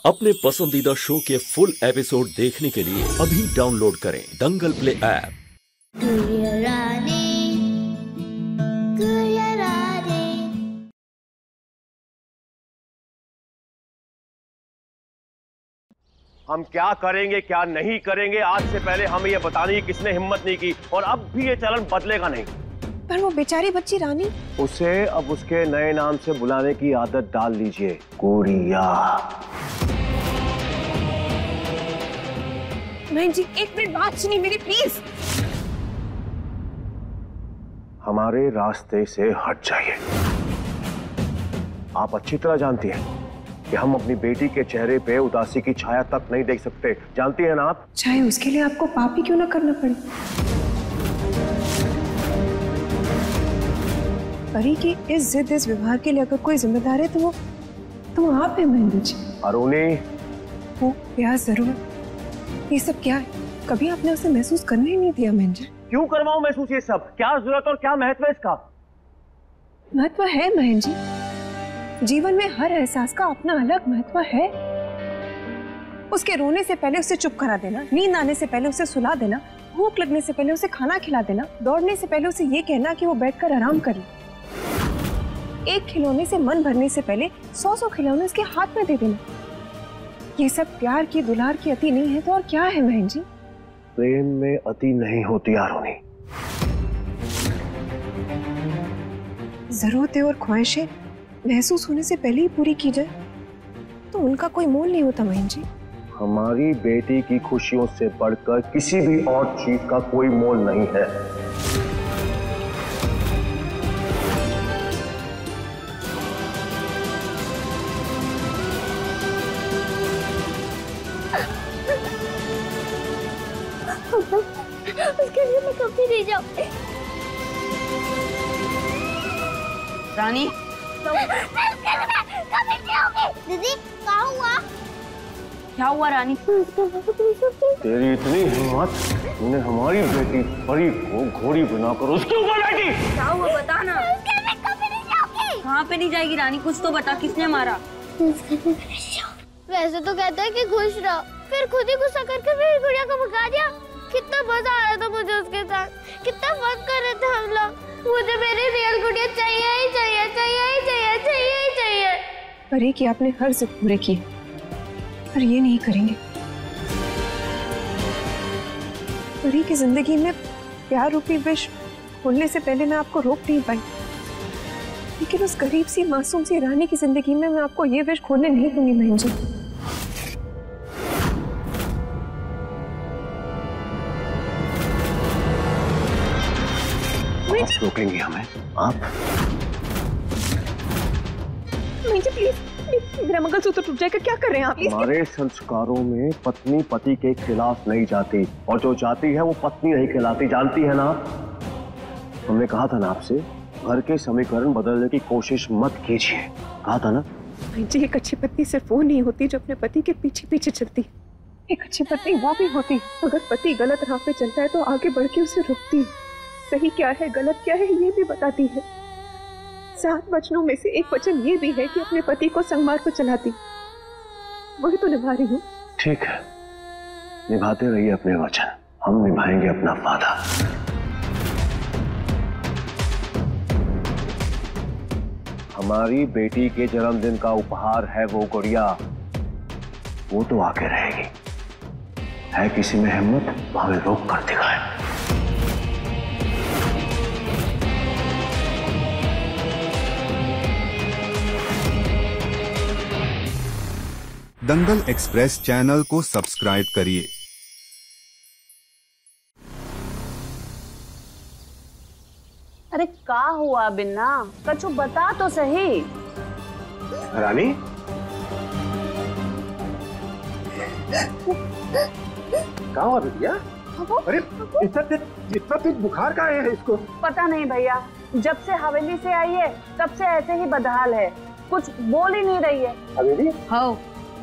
अपने पसंदीदा शो के फुल एपिसोड देखने के लिए अभी डाउनलोड करें दंगल प्ले ऐप। हम क्या करेंगे क्या नहीं करेंगे, आज से पहले हमें यह बताने की किसने हिम्मत नहीं की, और अब भी ये चलन बदलेगा नहीं। पर वो बेचारी बच्ची रानी, उसे अब उसके नए नाम से बुलाने की आदत डाल लीजिए, गुड़िया। बहन जी एक मिनट बात सुनिए मेरी प्लीज। हमारे रास्ते से हट जाइए। आप अच्छी तरह जानती हैं कि हम अपनी बेटी के चेहरे पे उदासी की छाया तक नहीं देख सकते, जानती हैं ना आप? चाहे उसके लिए आपको पाप ही क्यों ना करना पड़े। परी की इस जिद, इस व्यवहार के लिए अगर कोई जिम्मेदार है तो वो आप है महेंद्र जी। अरुणी, वो प्यार जरूर, ये सब क्या है? कभी आपने उसे महसूस करने ही नहीं दिया महेंद्र। क्यों करवाऊं महसूस ये सब? क्या जरूरत और क्या महत्व है इसका? महत्व है महेंद्र जी, जीवन में हर एहसास का अपना अलग महत्व है। उसके रोने से पहले उसे चुप करा देना, नींद आने से पहले उसे सुला देना, भूख लगने से पहले उसे खाना खिला देना, दौड़ने से पहले उसे ये कहना कि वो बैठकर आराम करे, एक खिलौने से मन भरने से पहले 100 खिलौने उसके हाथ में दे देना। ये सब प्यार की, दुलार की अति नहीं है तो और क्या है बहन जी? प्रेम में अति नहीं होती आरोनी। जरूरतें और ख्वाहिशें महसूस होने से पहले ही पूरी की जाए तो उनका कोई मोल नहीं होता बहन जी। हमारी बेटी की खुशियों से बढ़कर किसी भी और चीज का कोई मोल नहीं है। उसके लिए मैं कभी नहीं जाऊंगी। रानी दीदी क्या हुआ? क्या हुआ रानी? तेरी इतनी हिम्मत, तूने हमारी बेटी परी को घोड़ी बनाकर उसके ऊपर बैठी। क्या हुआ बता ना। कहाँ पे नहीं जाएगी रानी, कुछ तो बता, किसने मारा? वैसे तो कहता है कि खुश रहो, फिर खुद ही गुस्सा करके मेरी गुड़िया को भगा दिया। कितना मजा आया था मुझे उसके साथ, कितना फन कर रहे थे हम लोग। मुझे मेरी रियल गुड़िया चाहिए ही चाहिए, चाहिए ही चाहिए, चाहिए ही चाहिए। परी की आपने हर जिद पूरे किए, पर ये नहीं करेंगे। परी की जिंदगी में प्यार रूपी विष खोलने से पहले मैं आपको रोक नहीं पाई, लेकिन उस गरीब सी मासूम सी रानी की जिंदगी में मैं आपको ये विष खोलने नहीं दूंगी बहन जी। आप रोकेंगे हमें? आप? प्लीज, मेरा मंगलसूत्र टूट जाएगा, क्या कर रहे हैं आप? हमारे संस्कारों में पत्नी पति के खिलाफ नहीं जाती, और जो जाती है वो पत्नी नहीं कहलाती, जानती है ना? हमने कहा था ना आपसे, घर के समीकरण बदलने की कोशिश मत कीजिए, कहा था ना? जी, एक अच्छी पत्नी सिर्फ वो नहीं होती जो अपने पति के पीछे पीछे चलती। एक अच्छी पत्नी वो भी होती अगर पति गलत राह पे चलता है तो आगे बढ़ के उसे रोकती, सही क्या है गलत क्या है ये भी बताती है। 7 वचनों में से एक वचन ये भी है कि अपने पति को संगमार्ग पर चलाती, वही तो निभा रही हूँ। ठीक है, निभाते रहिए अपने वचन, हम निभाएंगे अपना वादा। हमारी बेटी के जन्मदिन का उपहार है वो गुड़िया, वो तो आके रहेगी। है किसी में हिम्मत तो हमें रोक कर दिखाए। दंगल एक्सप्रेस चैनल को सब्सक्राइब करिए। अरे क्या हुआ बिन्ना, कछु बता तो सही। रानी, क्या हुआ बिटिया? अरे इतना तेज बुखार का है इसको? पता नहीं भैया, जब से हवेली से आई है तब से ऐसे ही बदहाल है, कुछ बोल ही नहीं रही है। हवेली? हाँ,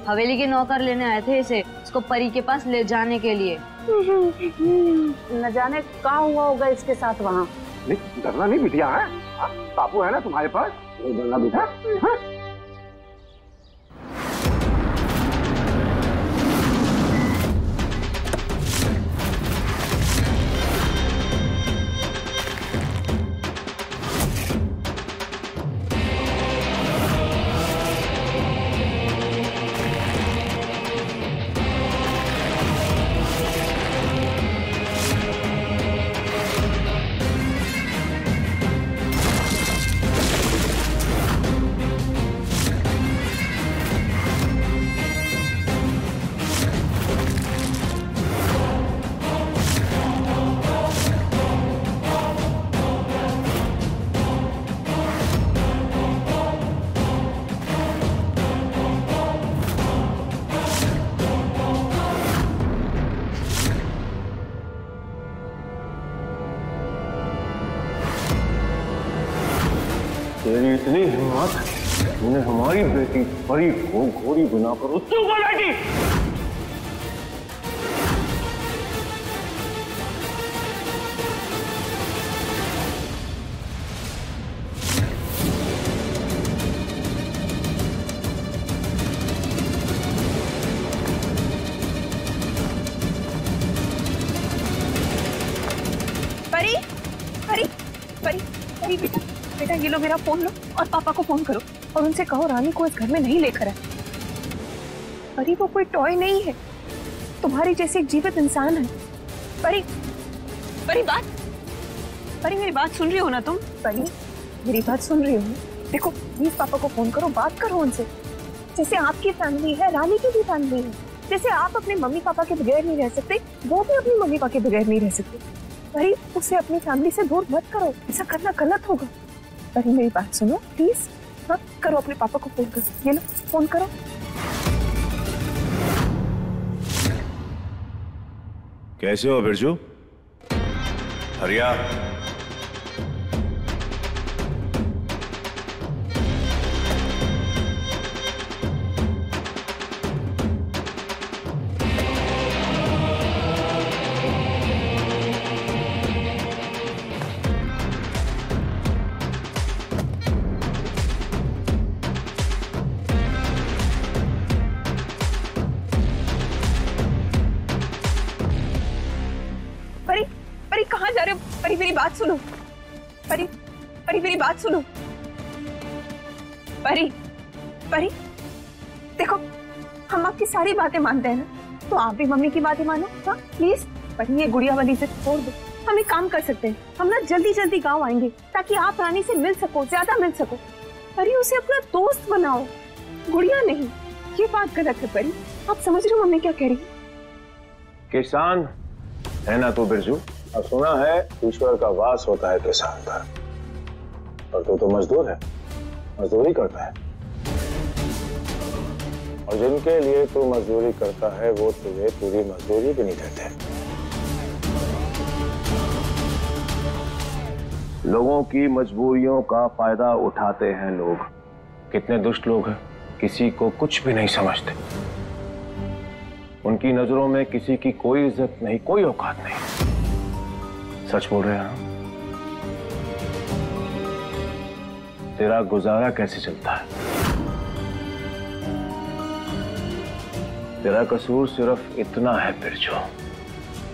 हवेली के नौकर लेने आए थे इसे, इसको परी के पास ले जाने के लिए। न जाने क्या हुआ होगा इसके साथ वहाँ। नहीं, डरना नहीं बिटिया, है बापू है ना तुम्हारे पास, नहीं डरना बेटा। मैंने हमारी बेटी परी को घोड़ी बनाकर उसके ऊपर बैठी। परी परी परी परी बेटा बेटा ये लो मेरा फोन लो और पापा को फोन करो और उनसे कहो रानी को इस घर में नहीं लेकर आए। परी वो कोई टॉय नहीं है, तुम्हारी जैसे एक जीवित इंसान है। परी परी परी मेरी बात सुन रही हो ना तुम? परी मेरी बात सुन रही हो ना? देखो प्लीज पापा को फोन करो, बात करो उनसे। जैसे आपकी फैमिली है रानी की भी फैमिली है, जैसे आप अपने मम्मी पापा के बगैर नहीं रह सकते वो भी अपनी मम्मी पापा के बगैर नहीं रह सकते। परी उसे अपनी फैमिली से दूर मत करो, ऐसा करना गलत होगा। परी मेरी बात सुनो प्लीज। हाँ करो, अपने पापा को फोन करो, ये लो फोन करो। कैसे हो बिरजू? हरिया परी कहाँ जा रहे हो? परी मेरी बात सुनो। परी परी मेरी बात सुनो। परी परी देखो हम आपकी सारी बातें मानते हैं ना, तो आप भी मम्मी की बातें मानो। हाँ प्लीज परी ये गुड़िया वाली से छोड़ दो। हम एक काम कर सकते हैं, हम ना जल्दी जल्दी गाँव आएंगे ताकि आप रानी से मिल सको, ज्यादा मिल सको। परी उसे अपना दोस्त बनाओ, गुड़िया नहीं। ये बात गलत है परी, आप समझ रहे हो मम्मी क्या कह रही है? किसान है ना तू बिरजू? अब सुना है ईश्वर का वास होता है किसान पर, और तू तो मजदूर है, मजदूरी करता है। और जिनके लिए तू मजदूरी करता है वो तुझे पूरी मजदूरी भी नहीं देते। लोगों की मजबूरियों का फायदा उठाते हैं लोग। कितने दुष्ट लोग हैं, किसी को कुछ भी नहीं समझते। उनकी नजरों में किसी की कोई इज्जत नहीं, कोई औकात नहीं। सच बोल रहे हैं? तेरा गुजारा कैसे चलता है? तेरा कसूर सिर्फ इतना है बिरजू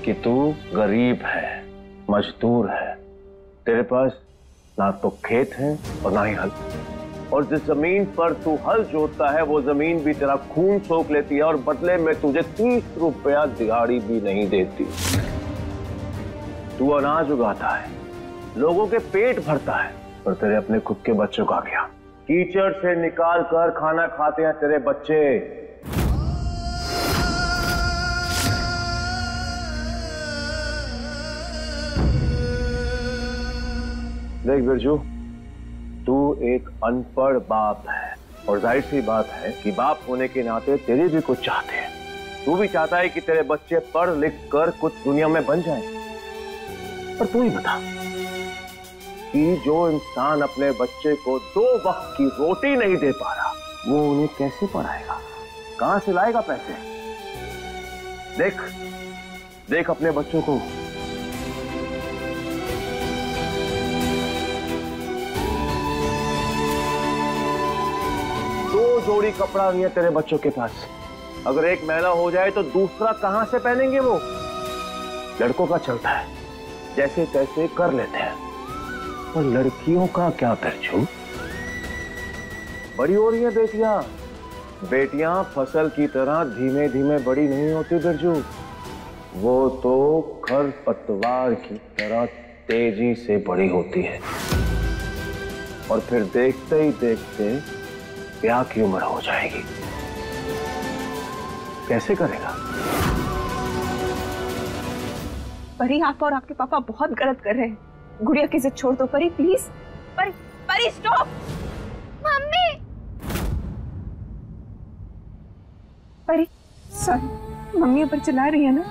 कि तू गरीब है, मजदूर है। तेरे पास ना तो खेत है और ना ही हल, और जिस जमीन पर तू हल जोतता है वो जमीन भी तेरा खून सोख लेती है और बदले में तुझे 30 रुपया दिहाड़ी भी नहीं देती। तू अनाज उगाता है, लोगों के पेट भरता है, पर तेरे अपने खुद के बच्चों का क्या? कीचड़ से निकाल कर खाना खाते हैं तेरे बच्चे। देख बिरजू, तू एक अनपढ़ बाप है, और जाहिर सी बात है कि बाप होने के नाते तेरे भी कुछ चाहते हैं। तू भी चाहता है कि तेरे बच्चे पढ़ लिख कर कुछ दुनिया में बन जाएं। पर तू ही बता कि जो इंसान अपने बच्चे को 2 वक्त की रोटी नहीं दे पा रहा, वो उन्हें कैसे पढ़ाएगा? कहां से लाएगा पैसे? देख देख अपने बच्चों को। जोड़ी कपड़ा नहीं है तेरे बच्चों के पास। अगर एक मैला हो जाए तो दूसरा कहां से पहनेंगे वो? लड़कों का चलता है, जैसे तैसे कर लेते हैं, और लड़कियों का क्या बिरजू? बड़ी हो रही है बेटियां। बेटियां फसल की तरह धीमे धीमे बड़ी नहीं होती बिरजू, वो तो खरपतवार की तरह तेजी से बड़ी होती है, और फिर देखते ही देखते ब्याह की उम्र हो जाएगी। कैसे करेगा? परी आप और आपके पापा बहुत गलत कर रहे हैं। गुड़िया की जिद छोड़ दो परी प्लीज। परी परी स्टॉप। मम्मी परी सॉरी, मम्मी ऊपर चिल्ला रही है ना,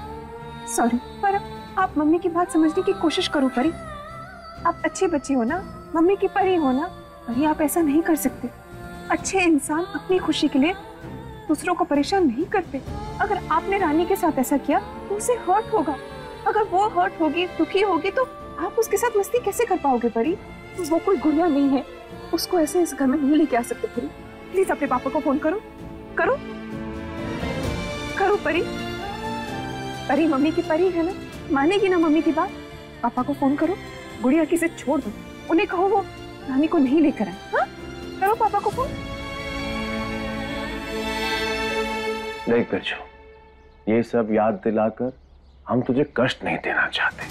सॉरी। पर आप मम्मी की बात समझने की कोशिश करो परी। आप अच्छे बच्चे हो ना, मम्मी की परी हो ना। परी आप ऐसा नहीं कर सकते। अच्छे इंसान अपनी खुशी के लिए दूसरों को परेशान नहीं करते। अगर आपने रानी के साथ ऐसा किया तो उसे हर्ट होगा। अगर वो हर्ट होगी, दुखी होगी, तो आप उसके साथ मस्ती कैसे कर पाओगे परी? वो कोई गुड़िया नहीं है, उसको ऐसे इस घर में नहीं लेके आ सकते परी। प्लीज अपने पापा को फोन करो, करो करो परी। परी मम्मी की परी है ना, मानेगी ना मम्मी की बात। पापा को फोन करो, गुड़िया की जिद छोड़ दो, उन्हें कहो वो रानी को नहीं लेकर आए। हाँ, करो पापा को फोन। देख बिरजू, ये सब याद दिलाकर हम तुझे कष्ट नहीं देना चाहते,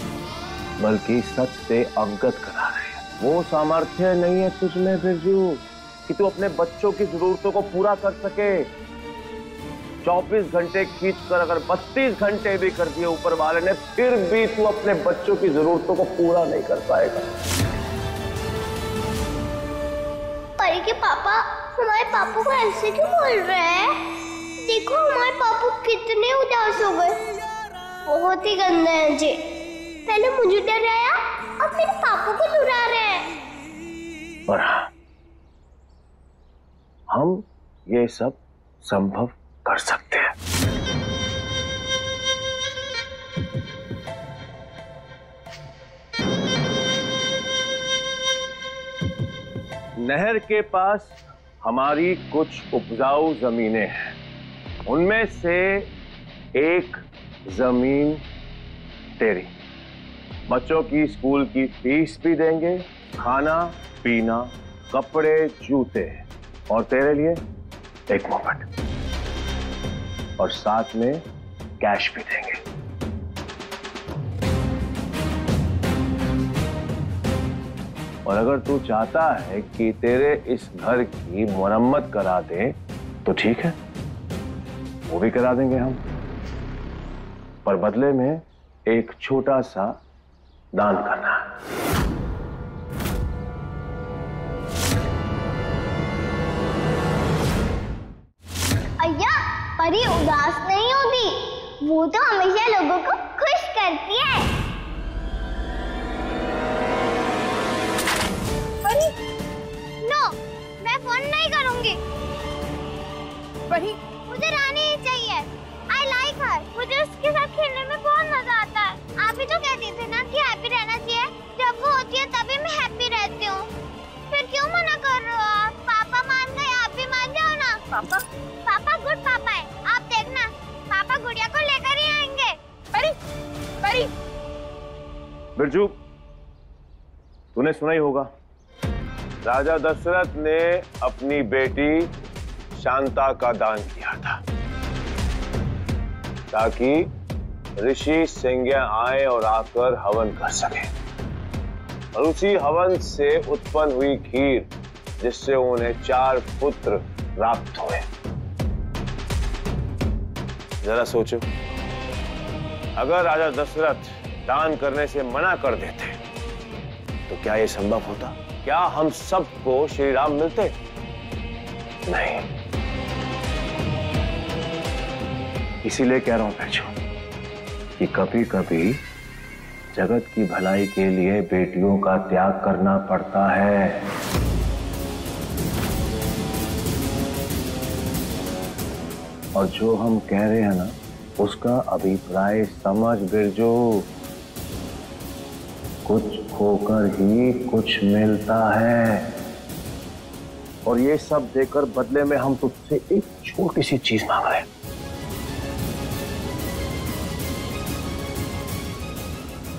बल्कि सच से अवगत करा रहे हैं। वो सामर्थ्य नहीं है तुझमें बिरजू कि तू अपने बच्चों की जरूरतों को पूरा कर सके। 24 घंटे खींचकर अगर 32 घंटे भी कर दिए ऊपर वाले ने, फिर भी तू अपने बच्चों की जरूरतों को पूरा नहीं कर पाएगा। परी के पापा हमारे पापा को ऐसे क्यों बोल रहे हैं? देखो हमारे पापा कितने उदास हो गए। बहुत ही गंदा है जी। पहले मुझे डराया, अब मेरे पापा को डरा रहे हैं। और हाँ, हम ये सब संभव कर सकते हैं। नहर के पास हमारी कुछ उपजाऊ जमीनें हैं। उनमें से एक जमीन तेरी। बच्चों की स्कूल की फीस भी देंगे, खाना पीना, कपड़े, जूते, और तेरे लिए एक मोबाइल, और साथ में कैश भी देंगे। और अगर तू चाहता है कि तेरे इस घर की मरम्मत करा दे तो ठीक है, वो भी करा देंगे हम, पर बदले में एक छोटा सा दान करना है। अय्या, परी उदास नहीं होती, वो तो हमेशा लोगों को खुश करती है। परी, नो, मैं फोन नहीं करूंगी। परी, मुझे रानी ही चाहिए। I like her। मुझे उसके साथ खेलने में बहुत मजा आता है। आप भी तो कहती थी ना कि हैप्पी रहना चाहिए। जब वो होती है तभी मैं हैप्पी रहती हूँ। फिर क्यों मना कर रहे हो आप? पापा मान गए, आप भी मान जाओ ना। पापा गुड पापा है। आप देखना, पापा गुड़िया को लेकर ही आएंगे। परी। बिरजू, तूने सुना ही होगा, राजा दशरथ ने अपनी बेटी शांता का दान किया था ताकि ऋषि सिंज्ञा आए और आकर हवन कर सके, और उसी हवन से उत्पन्न हुई खीर जिससे उन्हें 4 पुत्र प्राप्त हुए। जरा सोचो, अगर राजा दशरथ दान करने से मना कर देते तो क्या यह संभव होता? क्या हम सबको श्री राम मिलते? नहीं। इसीलिए कह रहा हूं बिरजू कि कभी कभी जगत की भलाई के लिए बेटियों का त्याग करना पड़ता है। और जो हम कह रहे हैं ना, उसका अभिप्राय समझ बिरजू। कुछ खोकर ही कुछ मिलता है, और ये सब देकर बदले में हम तुझसे एक छोटी सी चीज मांग रहे हैं।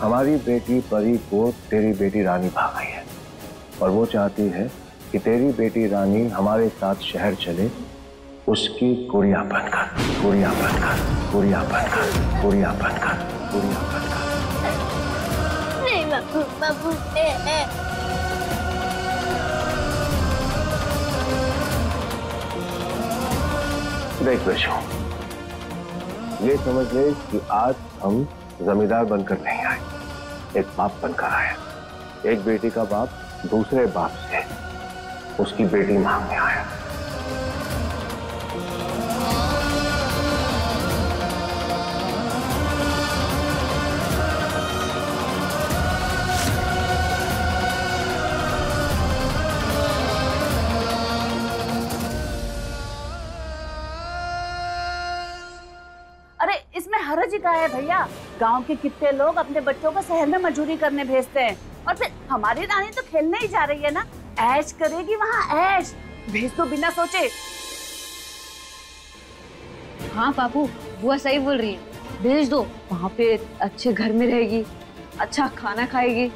हमारी बेटी परी को तेरी बेटी रानी भाग गई है, और वो चाहती है कि तेरी बेटी रानी हमारे साथ शहर चले, उसकी गुड़िया बनकर, गुड़िया बनकर, गुड़िया बनकर, गुड़िया बनकर, गुड़िया बनकर। नहीं बाबू, देख बिरजू, ये समझ ले कि आज हम जमींदार बनकर नहीं आए, एक बाप बनकर आए। एक बेटी का बाप दूसरे बाप से उसकी बेटी मांगने आया। अरे इसमें हर्ज का है भैया, गांव के कितने लोग अपने बच्चों को शहर में मजदूरी करने भेजते हैं, और फिर हमारी रानी तो खेलने ही जा रही है ना, ऐश करेगी वहाँ ऐश, भेज दो बिना सोचे। हाँ पापू, बुआ सही बोल रही है, भेज दो। वहाँ पे अच्छे घर में रहेगी, अच्छा खाना खाएगी,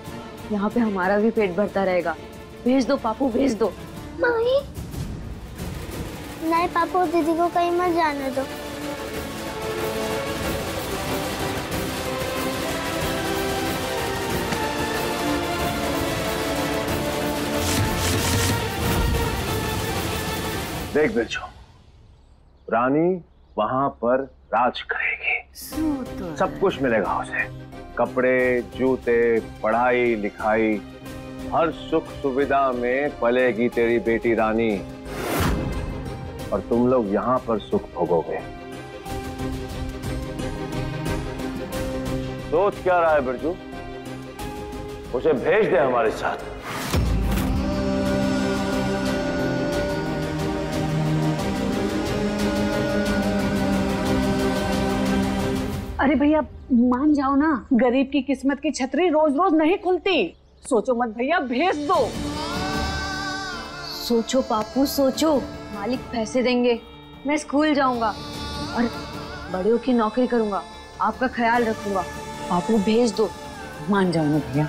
यहाँ पे हमारा भी पेट भरता रहेगा। भेज दो पापू, भेज दो। मम्मी नहीं, पापा और दीदी को कहीं मत जाने दो। देख बिरजू, रानी वहां पर राज करेगी, सब कुछ मिलेगा उसे, कपड़े, जूते, पढ़ाई लिखाई, हर सुख सुविधा में पलेगी तेरी बेटी रानी, और तुम लोग यहाँ पर सुख भोगोगे। सोच क्या रहा है बिरजू? उसे भेज दे हमारे साथ। अरे भैया मान जाओ ना, गरीब की किस्मत की छतरी रोज रोज नहीं खुलती, सोचो मत भैया, भेज दो। सोचो पापू सोचो, मालिक पैसे देंगे, मैं स्कूल जाऊंगा और बड़ों की नौकरी करूंगा, आपका ख्याल रखूंगा। पापू भेज दो, मान जाओ ना भैया।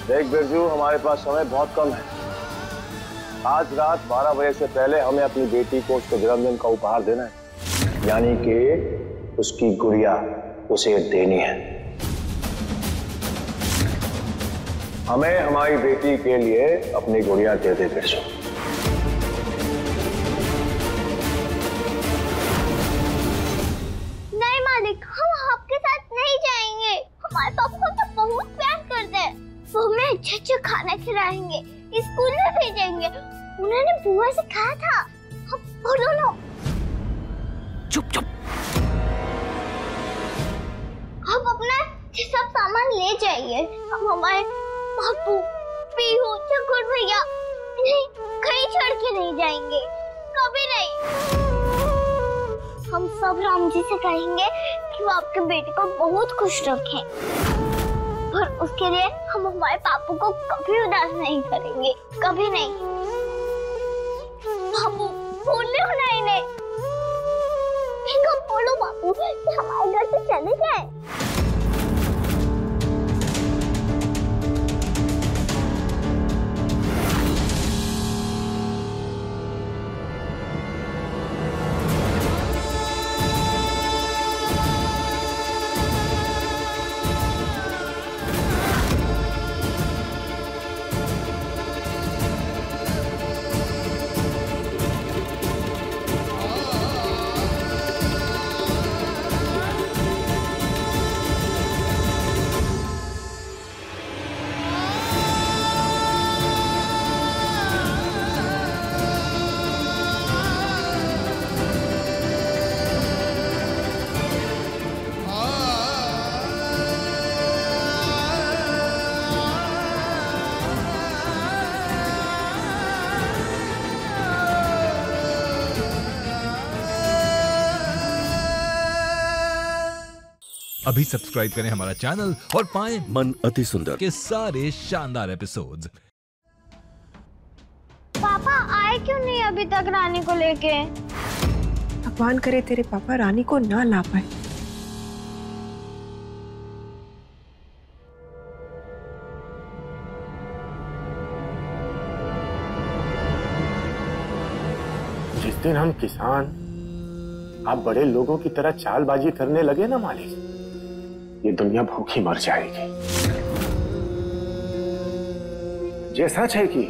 देख बिरजू, हमारे पास समय बहुत कम है, आज रात 12 बजे से पहले हमें अपनी बेटी को उसके जन्मदिन का उपहार देना है, यानी कि उसकी गुड़िया उसे देनी है। हमें हमारी बेटी के लिए अपनी गुड़िया दे दे बिरजू। नहीं मालिक, हम आपके साथ नहीं जाएंगे, हमारे पापा तो बहुत प्यार करते हैं, वो हमें अच्छे अच्छे खाना खिलाएंगे, स्कूल में भेजेंगे, उन्होंने बुआ से कहा था। हम बोलो ना। चुप चुप। हम अपना सब सामान ले जाइए, हम हमारे पापू, पीहू, चकुर भैया नहीं कहीं छोड़ के नहीं जाएंगे, कभी नहीं। हम सब राम जी से कहेंगे कि वो आपके बेटे को बहुत खुश रखें, और उसके लिए हम हमारे पापू को कभी उदास नहीं करेंगे, कभी नहीं। पापू बोलो ना इन्हें, इनको बोलो बापू कि हमारे घर से चले जाए। अभी सब्सक्राइब करें हमारा चैनल और पाएं मन अति सुंदर के सारे शानदार एपिसोड्स। पापा आए क्यों नहीं अभी तक रानी को लेके? भगवान करे तेरे पापा रानी को ना ला पाए। जिस दिन हम किसान आप बड़े लोगों की तरह चालबाजी करने लगे ना मालिक, ये दुनिया भूखी मर जाएगी। ये सच है कि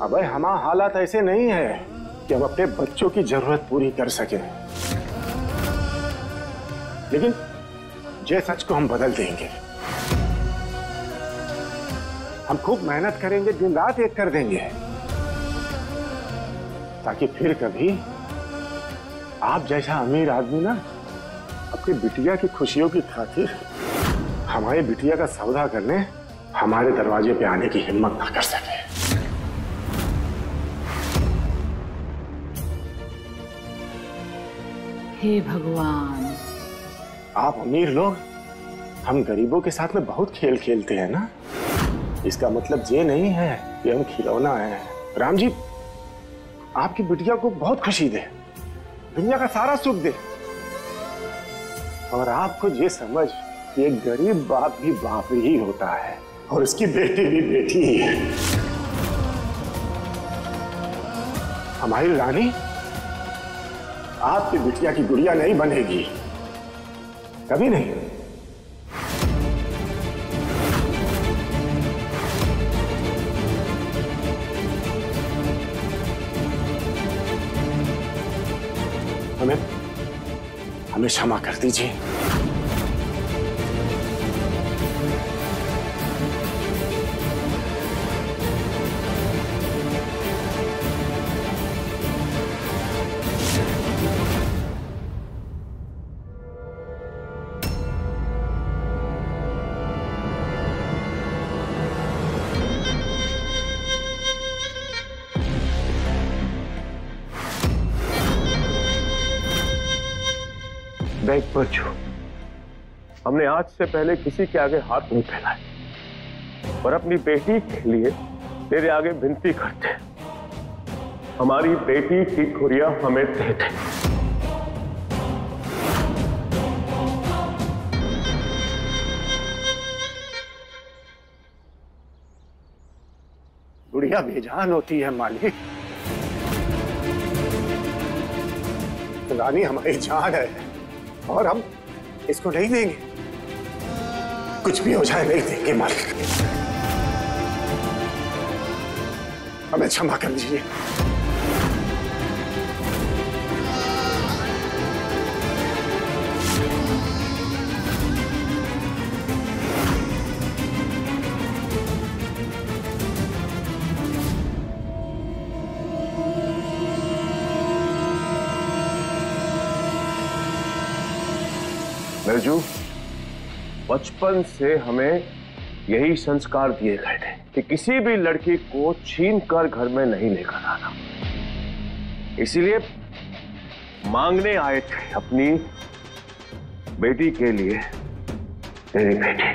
अबे हमारा हालात ऐसे नहीं है कि हम अपने बच्चों की जरूरत पूरी कर सके, लेकिन ये सच को हम बदल देंगे। हम खूब मेहनत करेंगे, दिन रात एक कर देंगे, ताकि फिर कभी आप जैसा अमीर आदमी ना अपनी बिटिया की खुशियों की खातिर हमारे बिटिया का सौदा करने हमारे दरवाजे पे आने की हिम्मत ना कर सके। हे भगवान। आप अमीर लोग हम गरीबों के साथ में बहुत खेल खेलते हैं ना, इसका मतलब ये नहीं है कि हम खिलौना है। राम जी आपकी बिटिया को बहुत खुशी दे, दुनिया का सारा सुख दे, और आपको ये समझ कि एक गरीब बाप भी बाप ही होता है और उसकी बेटी भी बेटी ही है। हमारी रानी आपकी बिटिया की गुड़िया नहीं बनेगी, कभी नहीं। हमें क्षमा कर दीजिए। देख बच्चू, हमने आज से पहले किसी के आगे हाथ नहीं फैलाए और अपनी बेटी के लिए तेरे आगे विनती करते, हमारी बेटी की गुड़िया हमें दे दे। गुड़िया बेजान होती है मालिक, रानी हमारी जान है और हम इसको नहीं देंगे, कुछ भी हो जाए नहीं देंगे मालिक। हमें क्षमा कर दीजिए। बिरजू, बचपन से हमें यही संस्कार दिए गए थे कि किसी भी लड़की को छीन कर घर में नहीं लेकर आना। इसीलिए मांगने आए थे अपनी बेटी के लिए तेरी बेटी,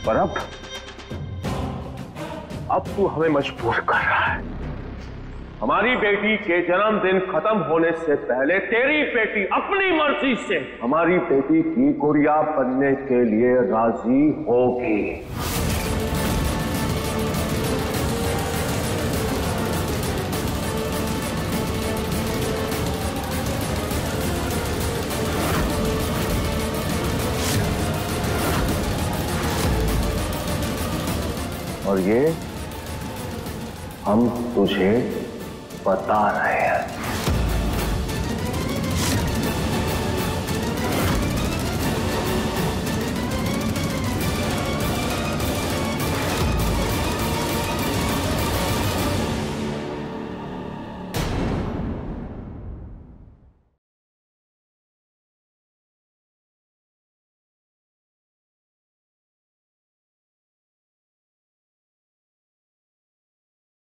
पर अब तू हमें मजबूर कर रहा है। हमारी बेटी के जन्मदिन खत्म होने से पहले तेरी बेटी अपनी मर्जी से हमारी बेटी की गुड़िया बनने के लिए राजी होगी। और ये हम तुझे बता रहे हैं।